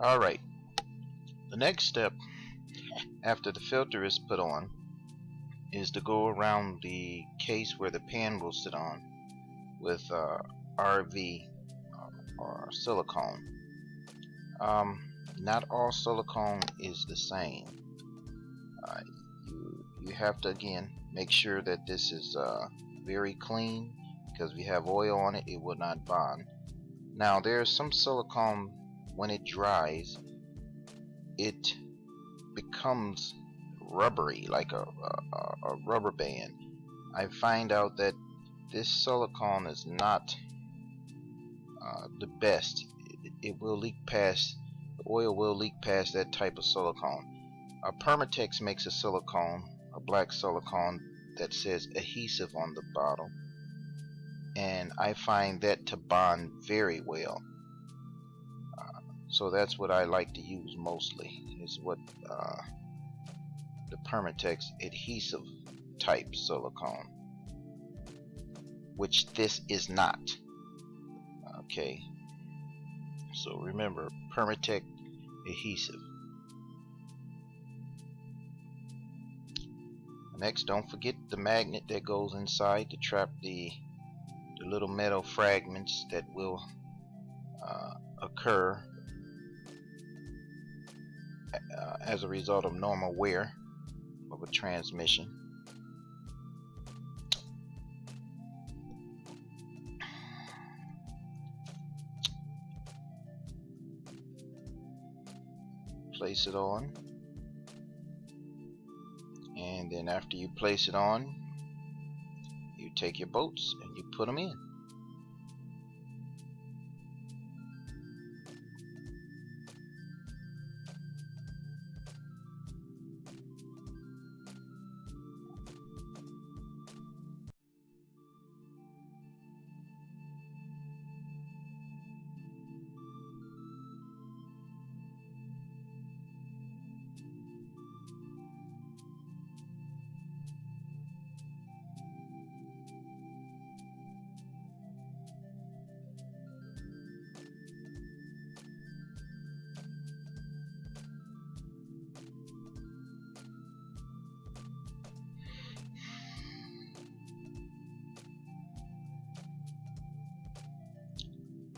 Alright, the next step after the filter is put on is to go around the case where the pan will sit on with RV or silicone. Not all silicone is the same. You have to again make sure that this is very clean, because if you have oil on it, it will not bond. Now there's some silicone, when it dries it becomes rubbery, like a rubber band. I find out that this silicone is not the best. It will leak past, the oil will leak past that type of silicone. Permatex makes a silicone, a black silicone that says adhesive on the bottle, and I find that to bond very well. So that's what I like to use mostly, is what the Permatex adhesive type silicone, which this is not. Okay, so remember, Permatex adhesive. Next, don't forget the magnet that goes inside to trap the little metal fragments that will occur as a result of normal wear of a transmission. Place it on, and then after you place it on, you take your bolts and you put them in.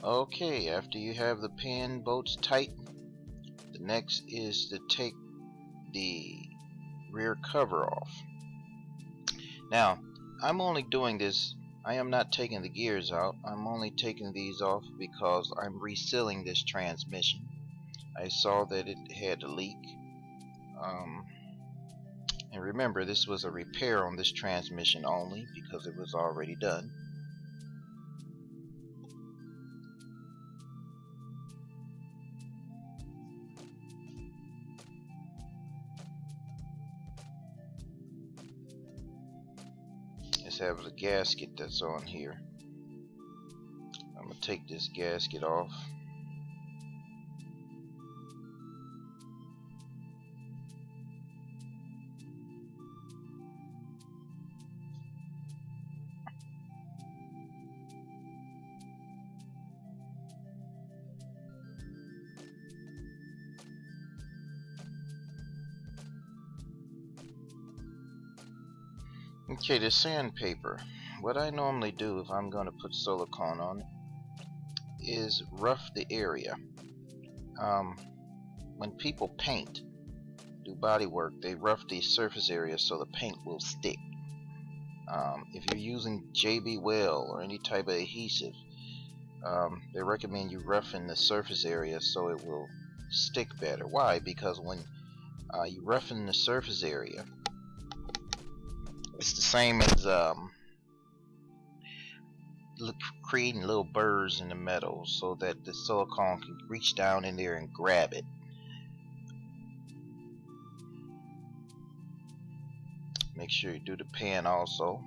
Okay, after you have the pan bolts tight, the next is to take the rear cover off. Now, I'm only doing this, I am not taking the gears out, I'm only taking these off because I'm resealing this transmission. I saw that it had a leak. And remember, this was a repair on this transmission only because it was already done. Let's have the gasket that's on here. I'm going to take this gasket off. Okay, the sandpaper. What I normally do if I'm going to put silicone on it is rough the area. When people paint, do body work, they rough the surface area so the paint will stick. If you're using JB Well or any type of adhesive, they recommend you roughen the surface area so it will stick better. Why? Because when you roughen the surface area, it's the same as creating little burrs in the metal so that the silicone can reach down in there and grab it. Make sure you do the pan also.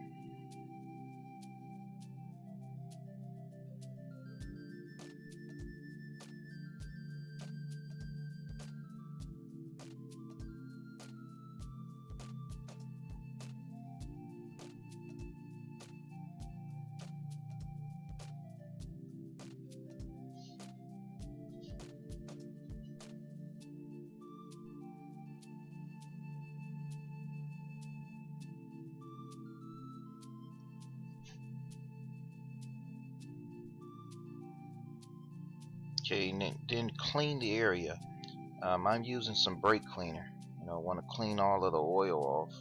Okay, then clean the area. I'm using some brake cleaner. I want to clean all of the oil off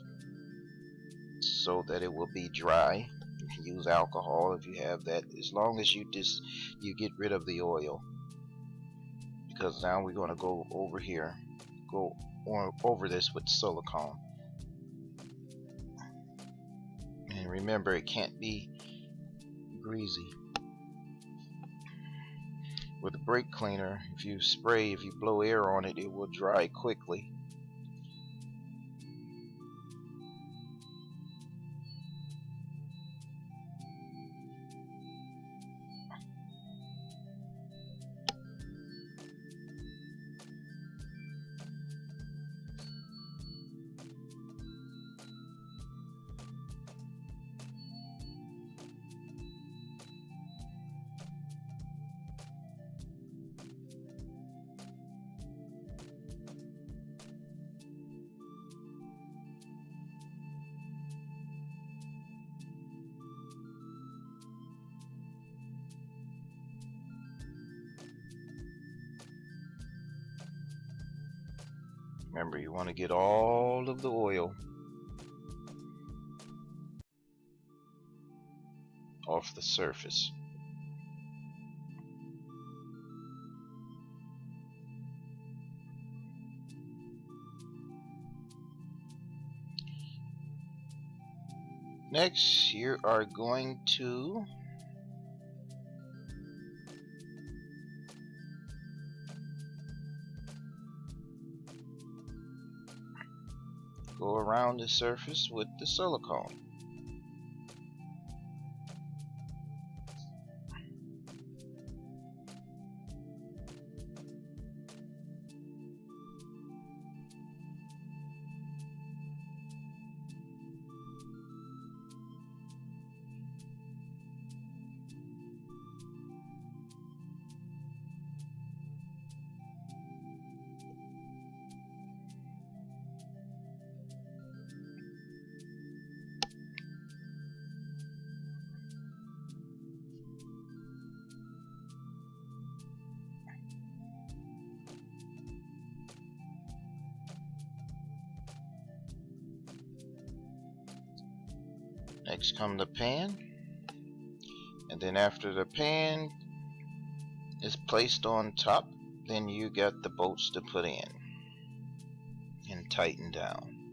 so that it will be dry. You can use alcohol if you have that, as long as you get rid of the oil. Because now we're going to go over here, over this with silicone. And remember, it can't be greasy. With the brake cleaner, if you blow air on it, it will dry quickly. Remember, you want to get all of the oil off the surface. Next, you are going to go around the surface with the silicone. Next come the pan, and then after the pan is placed on top, then you got the bolts to put in and tighten down.